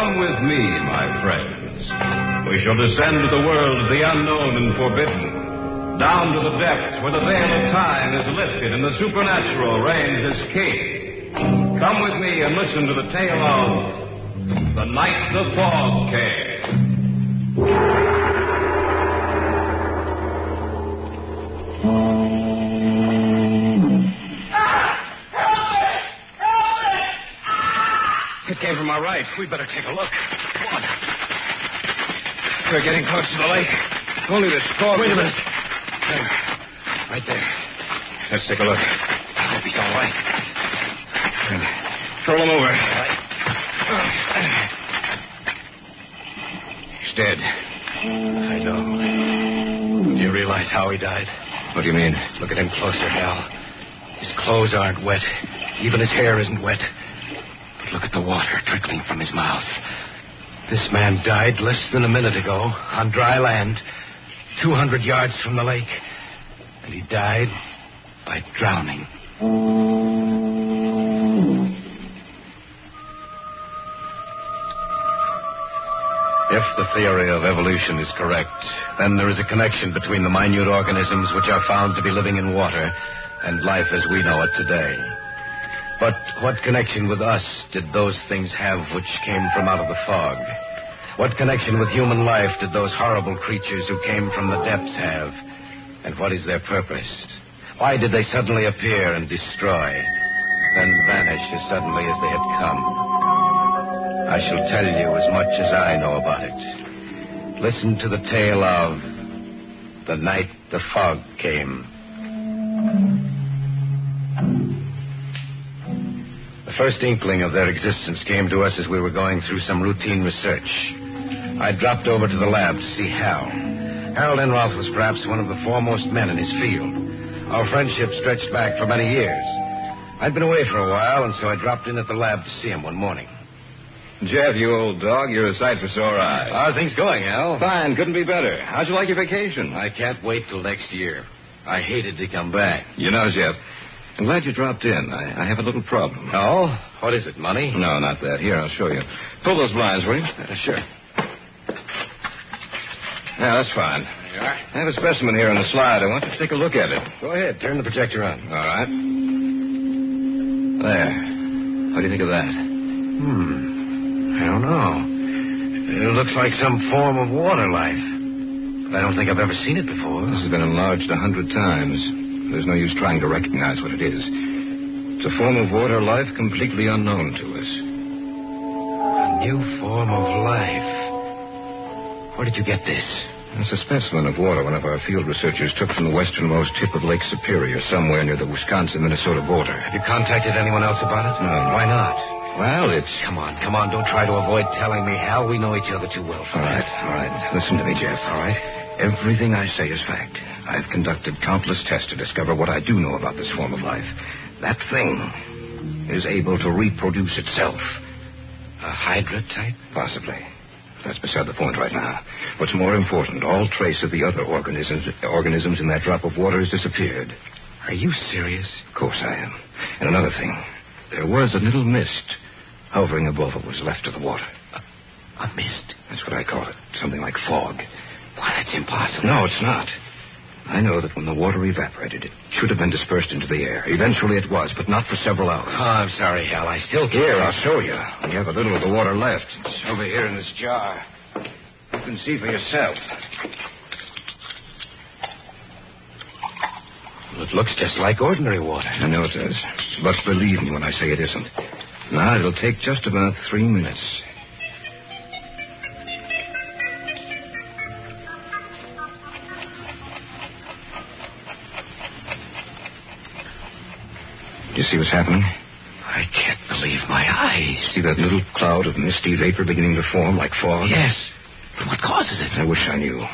Come with me, my friends. We shall descend to the world of the unknown and forbidden, down to the depths where the veil of time is lifted and the supernatural reigns as king. Come with me and listen to the tale of The Night the Fog Came. It came from our right. We better take a look. Come on. We're getting close to the lake. Only this fog. Wait a minute. There. Right there. Let's take a look. I hope he's all right. Throw him over. All right. He's dead. I know. Do you realize how he died? What do you mean? Look at him closer, Hal. His clothes aren't wet. Even his hair isn't wet. Look at the water trickling from his mouth. This man died less than a minute ago on dry land, 200 yards from the lake. And he died by drowning. If the theory of evolution is correct, then there is a connection between the minute organisms which are found to be living in water and life as we know it today. But what connection with us did those things have which came from out of the fog? What connection with human life did those horrible creatures who came from the depths have? And what is their purpose? Why did they suddenly appear and destroy, then vanish as suddenly as they had come? I shall tell you as much as I know about it. Listen to the tale of The Night the Fog Came. The first inkling of their existence came to us as we were going through some routine research. I dropped over to the lab to see Hal. Harold Enroth was perhaps one of the foremost men in his field. Our friendship stretched back for many years. I'd been away for a while, and so I dropped in at the lab to see him one morning. Jeff, you old dog, you're a sight for sore eyes. How are things going, Hal? Fine, couldn't be better. How'd you like your vacation? I can't wait till next year. I hated to come back. You know, Jeff, I'm glad you dropped in. I have a little problem. Oh? What is it, money? No, not that. Here, I'll show you. Pull those blinds, will you? Sure. Yeah, that's fine. There you are. I have a specimen here on the slide. I want you to take a look at it. Go ahead. Turn the projector on. All right. There. What do you think of that? I don't know. It looks like some form of water life. But I don't think I've ever seen it before. This has been enlarged 100 times. There's no use trying to recognize what it is. It's a form of water life completely unknown to us. A new form of life. Where did you get this? It's a specimen of water one of our field researchers took from the westernmost tip of Lake Superior, somewhere near the Wisconsin-Minnesota border. Have you contacted anyone else about it? No. Why not? Well, it's... Come on. Don't try to avoid telling me, Hal. We know each other too well for that. All right. Listen to me, Jeff. All right. Everything I say is fact. I've conducted countless tests to discover what I do know about this form of life. That thing is able to reproduce itself. A hydra type? Possibly. That's beside the point right now. What's more important, all trace of the other organisms in that drop of water has disappeared. Are you serious? Of course I am. And another thing. There was a little mist hovering above what was left of the water. A mist? That's what I call it. Something like fog. Why, that's impossible. No, it's not. I know that when the water evaporated, it should have been dispersed into the air. Eventually it was, but not for several hours. Oh, I'm sorry, Hal. I still can't... Here, I'll show you. We have a little of the water left. It's over here in this jar. You can see for yourself. Well, it looks just like ordinary water. I know it does. But believe me when I say it isn't. Now, it'll take just about 3 minutes. You see what's happening? I can't believe my eyes. See that little cloud of misty vapor beginning to form like fog? Yes. But what causes it? I wish I knew.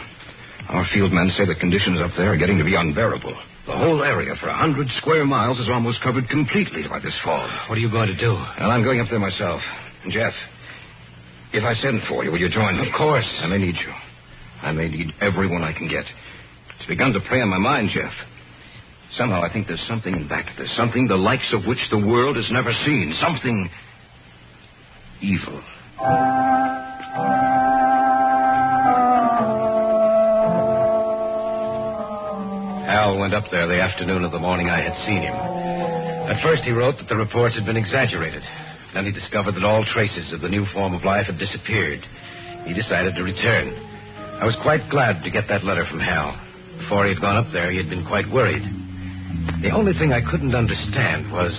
Our field men say the conditions up there are getting to be unbearable. The whole area for 100 square miles is almost covered completely by this fog. What are you going to do? Well, I'm going up there myself. Jeff, if I send for you, will you join me? Of course. I may need you. I may need everyone I can get. It's begun to prey on my mind, Jeff. Somehow I think there's something in back of this. Something the likes of which the world has never seen. Something evil. Hal went up there the afternoon of the morning I had seen him. At first he wrote that the reports had been exaggerated. Then he discovered that all traces of the new form of life had disappeared. He decided to return. I was quite glad to get that letter from Hal. Before he had gone up there, he had been quite worried. The only thing I couldn't understand was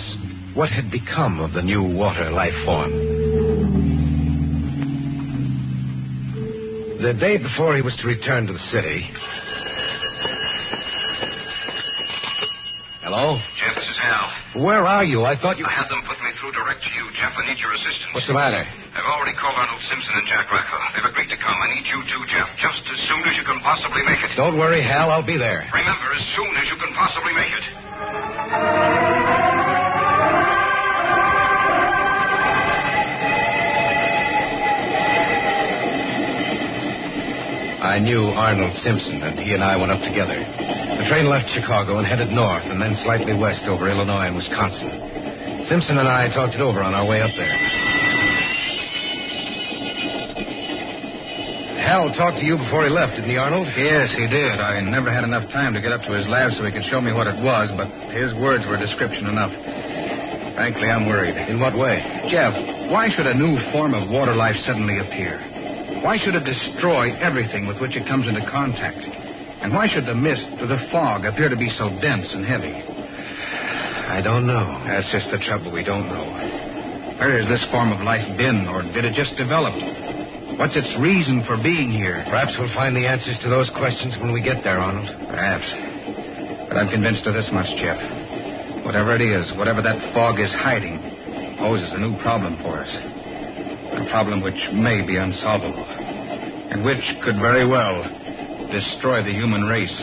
what had become of the new water life form. The day before he was to return to the city... Hello? Jeff, this is Hal. Where are you? I thought you... I had them put me through direct to you, Jeff. I need your assistance. What's the matter? I've already called Arnold Simpson and Jack Rackle. They've agreed to come. I need you too, Jeff, just as soon as you can possibly make it. Don't worry, Hal. I'll be there. Remember, as soon as you can possibly make it. I knew Arnold Simpson, and he and I went up together. The train left Chicago and headed north and then slightly west over Illinois and Wisconsin. Simpson and I talked it over on our way up there. Hal talked to you before he left, didn't he, Arnold? Yes, he did. I never had enough time to get up to his lab so he could show me what it was, but his words were description enough. Frankly, I'm worried. In what way? Jeff, why should a new form of water life suddenly appear? Why should it destroy everything with which it comes into contact? And why should the mist or the fog appear to be so dense and heavy? I don't know. That's just the trouble. We don't know. Where has this form of life been, or did it just develop? What's its reason for being here? Perhaps we'll find the answers to those questions when we get there, Arnold. Perhaps. But I'm convinced of this much, Jeff. Whatever it is, whatever that fog is hiding, poses a new problem for us. A problem which may be unsolvable, and which could very well destroy the human race.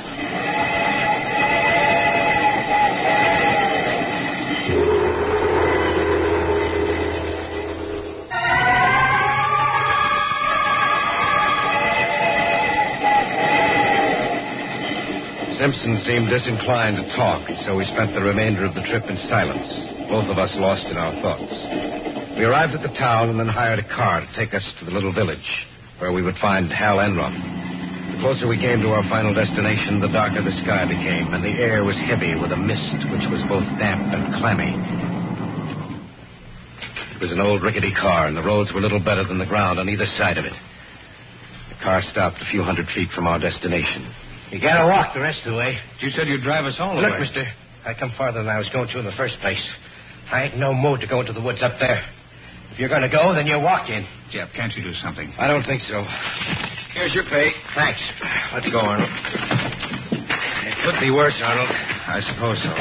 Simpson seemed disinclined to talk, and so we spent the remainder of the trip in silence, both of us lost in our thoughts. We arrived at the town and then hired a car to take us to the little village, where we would find Hal Enron. The closer we came to our final destination, the darker the sky became, and the air was heavy with a mist which was both damp and clammy. It was an old rickety car, and the roads were little better than the ground on either side of it. The car stopped a few hundred feet from our destination. You gotta walk the rest of the way. You said you'd drive us all the way. Look, mister, I come farther than I was going to in the first place. I ain't no mood to go into the woods up there. If you're going to go, then you walk in. Jeff, can't you do something? I don't think so. Here's your pay. Thanks. Let's go, Arnold. It could be worse, Arnold. I suppose so.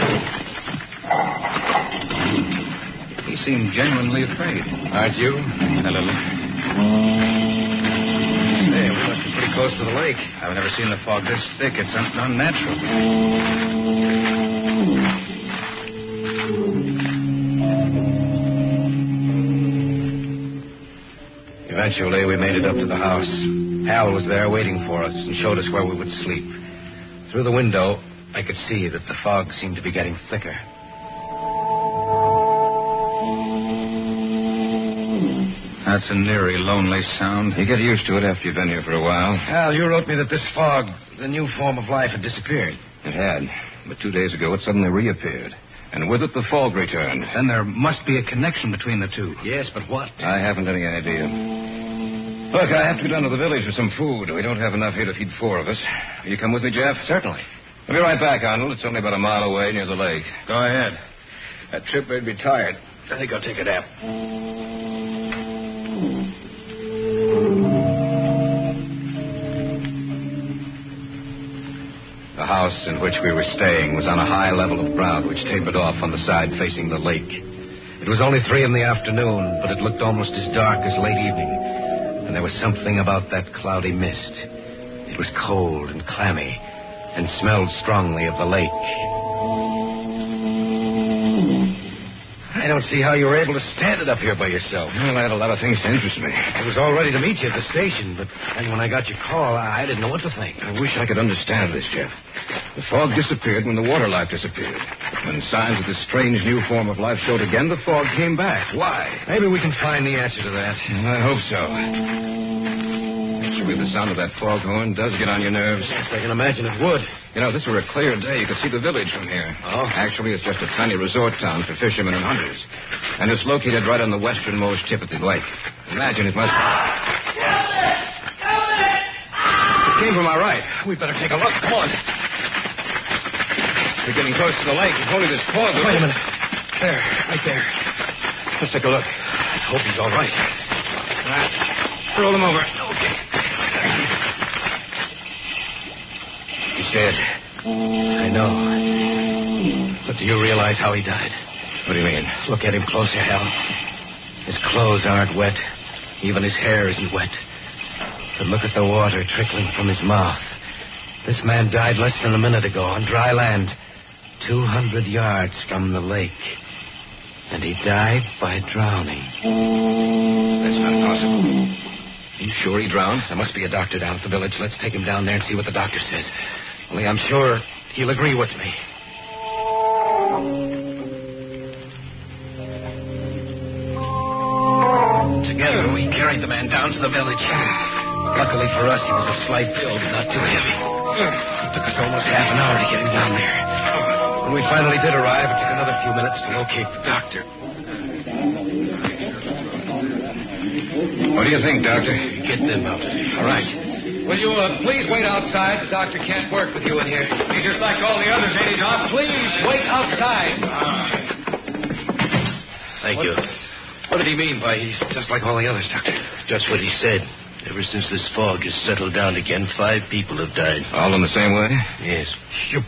He seemed genuinely afraid. Aren't you? A little. Say, we must be pretty close to the lake. I've never seen the fog this thick. It's unnatural. Eventually, we made it up to the house. Hal was there waiting for us and showed us where we would sleep. Through the window, I could see that the fog seemed to be getting thicker. That's an eerie, lonely sound. You get used to it after you've been here for a while. Hal, you wrote me that this fog, the new form of life, had disappeared. It had. But 2 days ago, it suddenly reappeared. And with it, the fog returned. Then there must be a connection between the two. Yes, but what? I haven't any idea. Look, I have to go down to the village for some food. We don't have enough here to feed 4 of us. Will you come with me, Jeff? Certainly. I'll be right back, Arnold. It's only about a mile away near the lake. Go ahead. That trip made me tired. I think I'll take a nap. The house in which we were staying was on a high level of ground which tapered off on the side facing the lake. It was only 3 p.m, but it looked almost as dark as late evening. And there was something about that cloudy mist. It was cold and clammy and smelled strongly of the lake. I don't see how you were able to stand it up here by yourself. Well, I had a lot of things to interest me. I was all ready to meet you at the station, but then when I got your call, I didn't know what to think. I wish I could understand this, Jeff. The fog disappeared when the water life disappeared. When signs of this strange new form of life showed again, the fog came back. Why? Maybe we can find the answer to that. Well, I hope so. Actually, the sound of that foghorn does get on your nerves. Yes, I can imagine it would. You know, if this were a clear day, you could see the village from here. Oh? Actually, it's just a tiny resort town for fishermen and hunters. And it's located right on the westernmost tip of the lake. Imagine it must... It came from our right. We'd better take a look. Come on. We're getting close to the lake. If only this fog... Wait a minute. There, right there. Let's take a look. I hope he's all right. Roll him over. Okay. He's dead. I know. But do you realize how he died? What do you mean? Look at him closer, Hal. His clothes aren't wet. Even his hair isn't wet. But look at the water trickling from his mouth. This man died less than a minute ago on dry land, 200 yards from the lake. And he died by drowning. That's not possible. Are you sure he drowned? There must be a doctor down at the village. Let's take him down there and see what the doctor says. Only I'm sure he'll agree with me. Together, we carried the man down to the village. Luckily for us, he was of slight build, not too heavy. It took us almost half an hour to get him down there. When we finally did arrive, it took another few minutes to locate the doctor. What do you think, Doctor? Get them out. All right. Will you please wait outside? The doctor can't work with you in here. He's just like all the others, ain't he, Doc? Please wait outside. Thank you. What did he mean by he's just like all the others, Doctor? Just what he said. Ever since this fog has settled down again, 5 people have died. All in the same way? Yes. You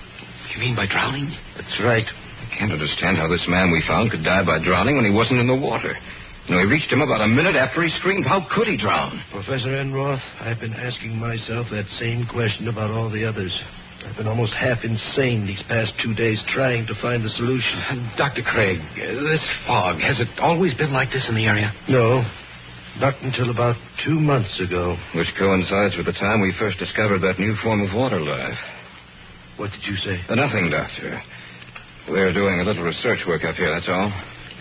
mean by drowning? That's right. I can't understand how this man we found could die by drowning when he wasn't in the water. You know, he reached him about a minute after he screamed. How could he drown? Professor Enroth, I've been asking myself that same question about all the others. I've been almost half insane these past 2 days trying to find the solution. Dr. Craig, this fog, has it always been like this in the area? No, not until about 2 months ago. Which coincides with the time we first discovered that new form of water life. What did you say? Nothing, Doctor. We're doing a little research work up here, that's all.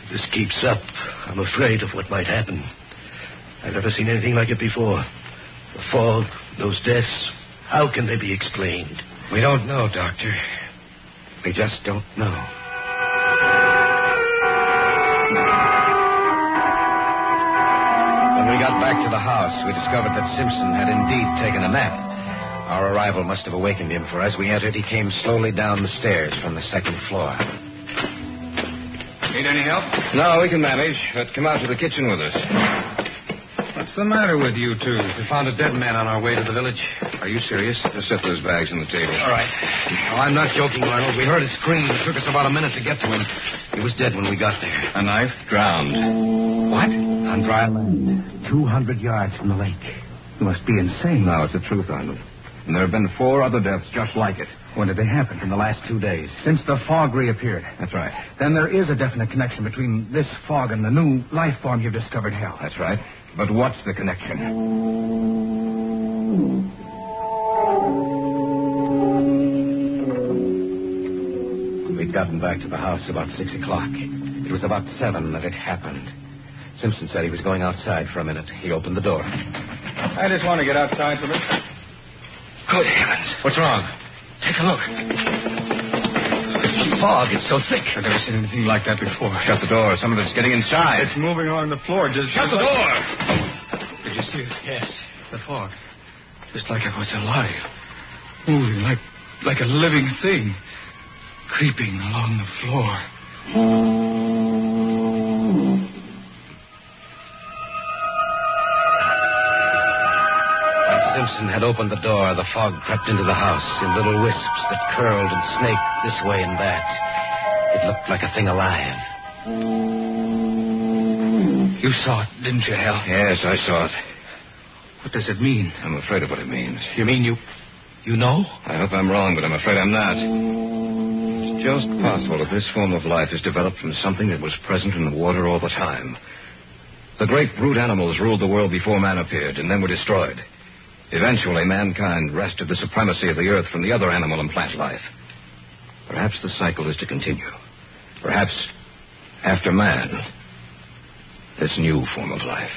If this keeps up, I'm afraid of what might happen. I've never seen anything like it before. The fog, those deaths, how can they be explained? We don't know, Doctor. We just don't know. When we got back to the house, we discovered that Simpson had indeed taken a nap. Our arrival must have awakened him, for as we entered, he came slowly down the stairs from the second floor. Need any help? No, we can manage. But come out to the kitchen with us. What's the matter with you two? We found a dead man on our way to the village. Are you serious? Just set those bags on the table. All right. Oh, I'm not joking, Arnold. We heard a scream. It took us about a minute to get to him. He was dead when we got there. A knife? Drowned. What? On dry land, 200 yards from the lake. You must be insane. No, it's the truth, Arnold. And there have been 4 other deaths just like it. When did they happen? In the last 2 days. Since the fog reappeared. That's right. Then there is a definite connection between this fog and the new life form you've discovered, Hal. That's right. But what's the connection? We'd gotten back to the house about 6 o'clock. It was about 7 that it happened. Simpson said he was going outside for a minute. He opened the door. I just want to get outside for a minute. Good heavens. What's wrong? Take a look. The fog is so thick. I've never seen anything like that before. Shut the door. Some of it's getting inside. It's moving along the floor. Just Shut the door! Did you see it? Yes. The fog. Just like it was alive. Moving like a living thing. Creeping along the floor. Simpson had opened the door, the fog crept into the house in little wisps that curled and snaked this way and that. It looked like a thing alive. You saw it, didn't you, Hal? Yes, I saw it. What does it mean? I'm afraid of what it means. You mean you know? I hope I'm wrong, but I'm afraid I'm not. just possible that this form of life is developed from something that was present in the water all the time. The great brute animals ruled the world before man appeared and then were destroyed. Eventually, mankind wrested the supremacy of the earth from the other animal and plant life. Perhaps the cycle is to continue. Perhaps, after man, this new form of life.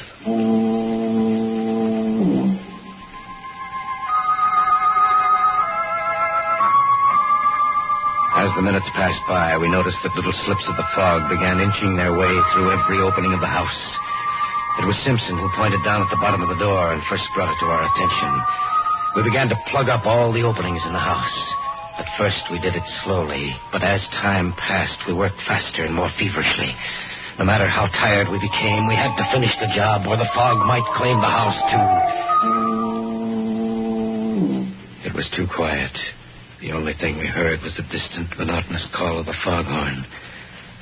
As the minutes passed by, we noticed that little slips of the fog began inching their way through every opening of the house. It was Simpson who pointed down at the bottom of the door and first brought it to our attention. We began to plug up all the openings in the house. At first, we did it slowly, but as time passed, we worked faster and more feverishly. No matter how tired we became, we had to finish the job, or the fog might claim the house, too. It was too quiet. The only thing we heard was the distant, monotonous call of the foghorn.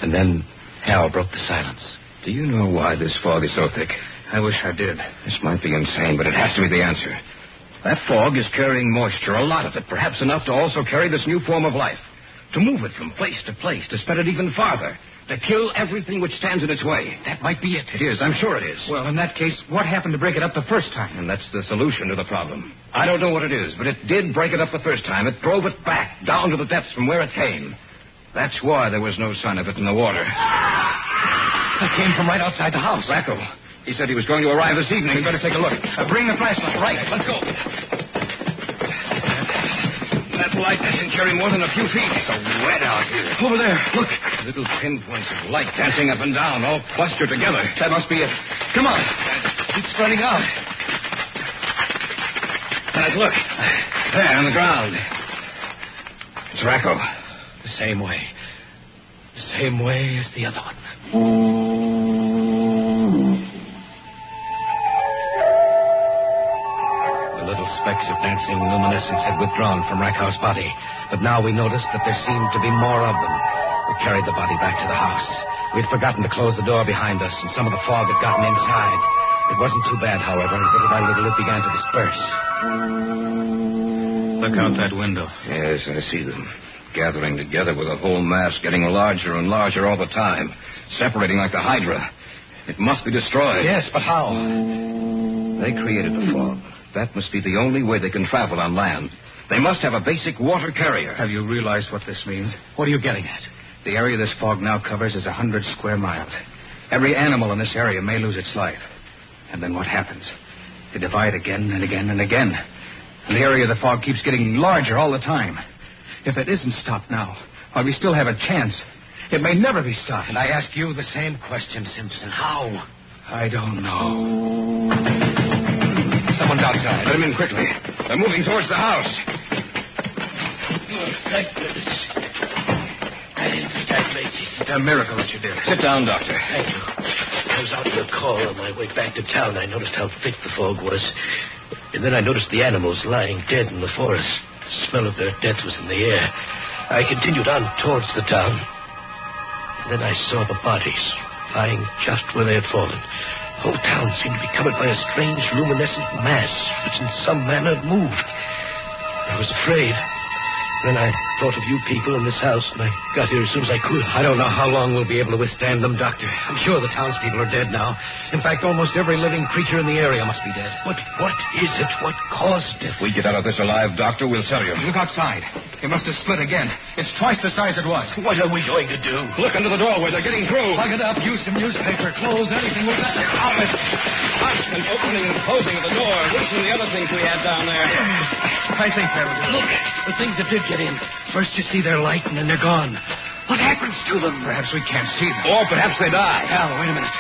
And then Hal broke the silence. Do you know why this fog is so thick? I wish I did. This might be insane, but it has to be the answer. That fog is carrying moisture, a lot of it, perhaps enough to also carry this new form of life. To move it from place to place, to spread it even farther. To kill everything which stands in its way. That might be it. It is, I'm sure it is. Well, in that case, what happened to break it up the first time? And that's the solution to the problem. I don't know what it is, but it did break it up the first time. It drove it back, down to the depths from where it came. That's why there was no sign of it in the water. It came from right outside the house. Racco. He said he was going to arrive this evening. We better take a look. Bring the flashlight. Right, let's go. That light doesn't carry more than a few feet. It's so wet out here. Over there. Look. Little pinpoints of light dancing up and down, all clustered together. That must be it. Come on. It's spreading out. Guys, look. There, on the ground. It's Racco. The same way. The same way as the other one. The little specks of dancing luminescence had withdrawn from Rackau's body, but now we noticed that there seemed to be more of them. We carried the body back to the house. We'd forgotten to close the door behind us, and some of the fog had gotten inside. It wasn't too bad, however. Little by little, it began to disperse. Look out that window. Yes, I see them. Gathering together with a whole mass, getting larger and larger all the time. Separating like the Hydra. It must be destroyed. Yes, but how? They created the fog. That must be the only way they can travel on land. They must have a basic water carrier. Have you realized what this means? What are you getting at? The area this fog now covers is 100 square miles. Every animal in this area may lose its life. And then what happens? They divide again and again and again. And the area of the fog keeps getting larger all the time. If it isn't stopped now, while we still have a chance, it may never be stopped. And I ask you the same question, Simpson. How? I don't know. Someone's outside. Let him in quickly. They're moving towards the house. Oh, thank goodness. It's a miracle that you did. Sit down, Doctor. Thank you. I was out on a call on my way back to town. I noticed how thick the fog was. And then I noticed the animals lying dead in the forest. The smell of their death was in the air. I continued on towards the town. And then I saw the bodies lying just where they had fallen. The whole town seemed to be covered by a strange luminescent mass which in some manner moved. I was afraid. Then I thought of you people in this house, and I got here as soon as I could. I don't know how long we'll be able to withstand them, Doctor. I'm sure the townspeople are dead now. In fact, almost every living creature in the area must be dead. But what is it? What caused it? If we get out of this alive, Doctor, we'll tell you. Look outside. It must have split again. It's twice the size it was. What are we going to do? Look under the doorway. They're getting through. Plug it up. Use some newspaper, clothes, anything with that. Constant opening and closing of the door. Loosen the other things we had down there. I think that was it. Look, the things that did get in. First you see their light, and then they're gone. What happens to them? Perhaps we can't see them. Or perhaps they die. Hal, wait a minute.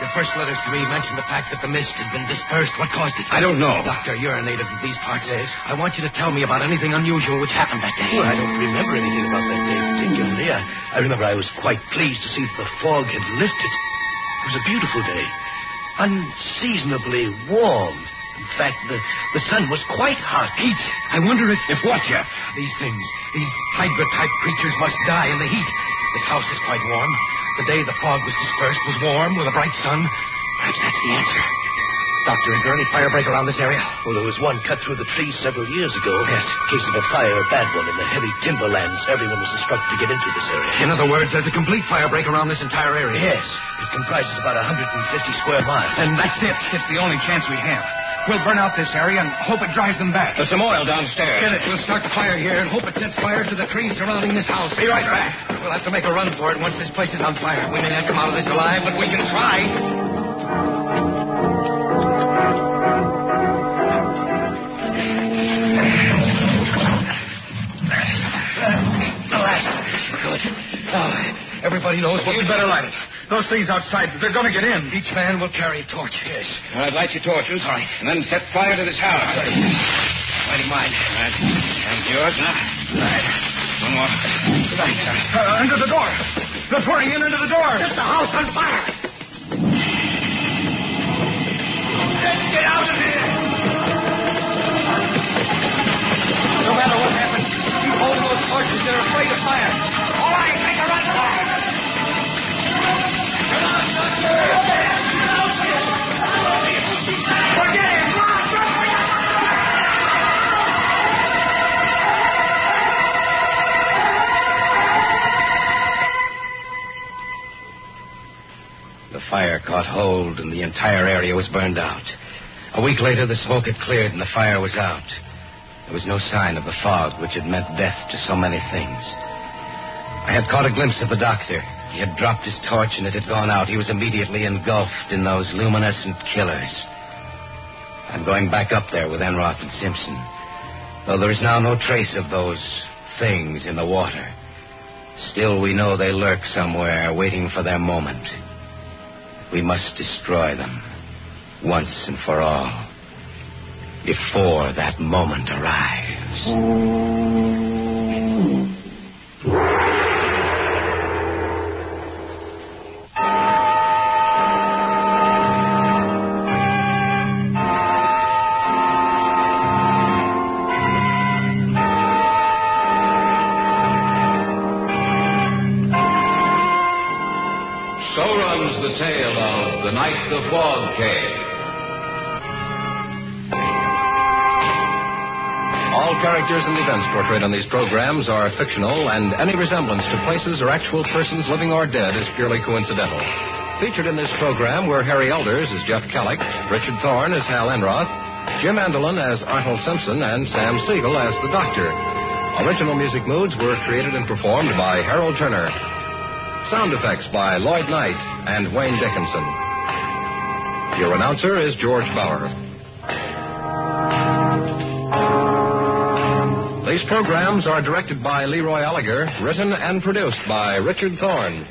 Your first letters to me mentioned the fact that the mist had been dispersed. What caused it? I don't know. Doctor, you're a native of these parts. Yes. I want you to tell me about anything unusual which happened that day. Well, I don't remember anything about that day particularly. I remember I was quite pleased to see that the fog had lifted. It was a beautiful day. Unseasonably warm. In fact, the sun was quite hot. Heat. I wonder if what, Jeff? These things, these Hydra-type creatures must die in the heat. This house is quite warm. The day the fog was dispersed was warm with a bright sun. Perhaps that's the answer. Doctor, is there any fire break around this area? Well, there was one cut through the trees several years ago. Yes. Case of a fire, a bad one, in the heavy timberlands. Everyone was instructed to get into this area. In other words, there's a complete fire break around this entire area. Yes. It comprises about 150 square miles. And that's it. It's the only chance we have. We'll burn out this area and hope it drives them back. There's some oil downstairs. Get it. We'll start the fire here and hope it sets fire to the trees surrounding this house. Be right back. We'll have to make a run for it once this place is on fire. We may not come out of this alive, but we can try. Good. Now, everybody knows what... You better light it. Those things outside, they're going to get in. Each man will carry a torch. Yes. All right, light your torches. All right. And then set fire to this house. Lighting mine. All right. And yours now. All right. One more. Right. Under the door. They're pouring in under the door. Set the house on fire. Let's get out of here. No matter what happens, keep holding those torches. They're afraid of fire. All right, make a run for it. The fire caught hold and the entire area was burned out. A week later, the smoke had cleared and the fire was out. There was no sign of the fog, which had meant death to so many things. I had caught a glimpse of the doctor. He had dropped his torch and it had gone out. He was immediately engulfed in those luminescent killers. I'm going back up there with Enroth and Simpson. Though there is now no trace of those things in the water, still we know they lurk somewhere waiting for their moment. We must destroy them once and for all before that moment arrives. So runs the tale of The Night the Fog Came. All characters and events portrayed on these programs are fictional, and any resemblance to places or actual persons living or dead is purely coincidental. Featured in this program were Harry Elders as Jeff Kellick, Richard Thorne as Hal Enroth, Jim Andelin as Arnold Simpson, and Sam Siegel as the Doctor. Original music moods were created and performed by Harold Turner. Sound effects by Lloyd Knight and Wayne Dickinson. Your announcer is George Bauer. These programs are directed by Leroy Alliger, written and produced by Richard Thorne.